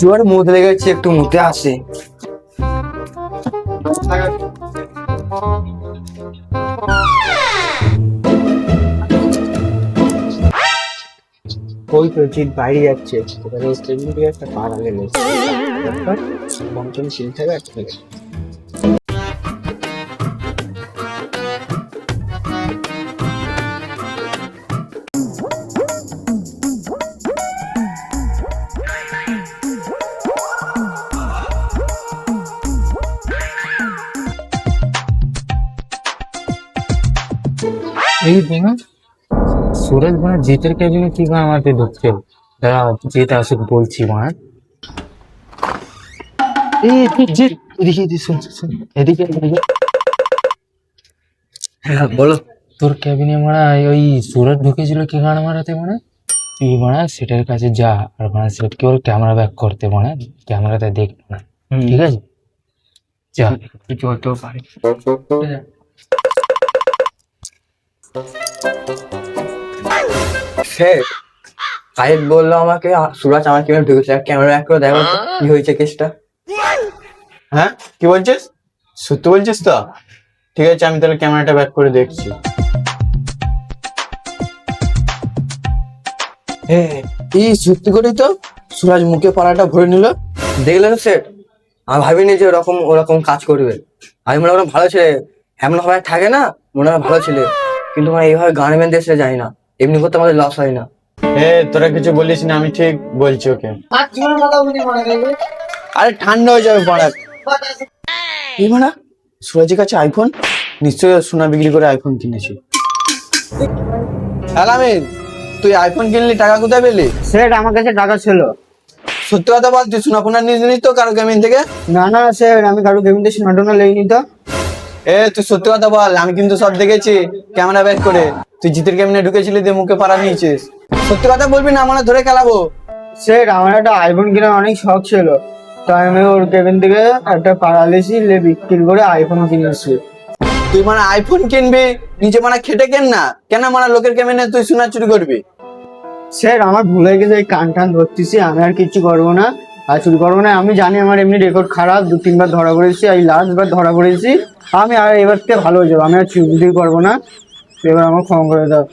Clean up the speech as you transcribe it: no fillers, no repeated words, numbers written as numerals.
জোর মুখ লেগেছে, একটু মুখে আসে। ওই তো জিৎ বাইরে যাচ্ছে, ওখানে স্টেশন থেকে একটা পাড়া গেলে পঞ্চম সিল থেকে একটা থেকে। এই দেখো সুরজ মানে জিতের কেবিনে কি করে আমাকে ঢুকছে। দাঁড়া জিত আসুক বলছি মানে। এই জিৎ এদিকে শুন শুন এদিকে এদিকে। হ্যাঁ বলো। তোর কেবিনে মারা ওই সুরজ ঢুকেছিল কি গান মারাতে মানে। তুই মারা সেটার কাছে যা, আর মানে সেট কেবল ক্যামেরা ব্যাক করতে মানে ক্যামেরাতে দেখ না, ঠিক আছে? যা যত পারি। স্যার সাহেব বললো আমাকে সুরাজ আমার ক্যামেরা ঢুকেছে, ক্যামেরা এক করে দেখো তো কি হয়েছে কেসটা। হ্যাঁ কি বলছিস? সত্যি বলছিস তো? ঠিক আছে, আমি তাহলে ক্যামেরাটা ব্যাক করে দেখছি। হ্যাঁ এই সত্যি করেই তো সুরাজ মুখে পাড়াটা ভরে নিল। দেখলেন স্যার, আমি ভাবিনি যে ওরকম কাজ করবে। আমি মনে হয় ভালো ছেলে, এমন ভাবে থাকে না, মনে হয় ভালো ছেলে, কিন্তু মানে এইভাবে গান বেঁধে এসে যায় না, এমনি করতে আমাদের লস হয় না। তোরা কিছু বলিস না, আমি ঠিক বলছি ওকে। আরে ঠান্ডা হয়ে যাবে পড়া। এই মানে সুরাজের কাছে আইফোন, নিশ্চয়ই সোনা বিক্রি করে আইফোন কিনেছি। আলামিন, তুই আইফোন কিনলি, টাকা কোথায় পেলি? স্যার আমার কাছে টাকা ছিল। সত্যি কথা বল, তুই সোনা ফোনা নিস তো কারো গেমিং থেকে? না না স্যার, আমি কারো গেমিং থেকে সোনা টোনা লেইনি তো। তুই সত্যি কথা বল, আমি কিন্তু সব দেখেছি ক্যামেরা ব্যাক করে। তুই জিতের গেমিনে ঢুকেছিলি, দিয়ে মুখে পাড়া নিয়েছিস। সত্যি কথা বলবি না, মানে ধরে খেলাবো। স্যার আমার একটা আইফোন কেনার অনেক শখ ছিল, তাই আমি ওর কেবিন থেকে একটা পাড়ালেছি বিক্রি করে আইফোন কিনেছি। তুই মানে আইফোন কিনবি, নিজে মানে খেটে কেন না, কেন মানে লোকের কেবিনে তুই সোনা চুরি করবি? স্যার আমার ভুল হয়ে গেছে, এই কান টান ধরতেছি, আমি আর কিছু করবো না, আর চুরি করবো না। আমি জানি আমার এমনি রেকর্ড খারাপ, 2-3 বার ধরা পড়েছি, এই লাস্ট বার ধরা পড়েছি। আমি আর এবার থেকে ভালো হয়ে যাবো, আমি আর চুরি করবো না, এবার আমার ক্ষমা করে দাও।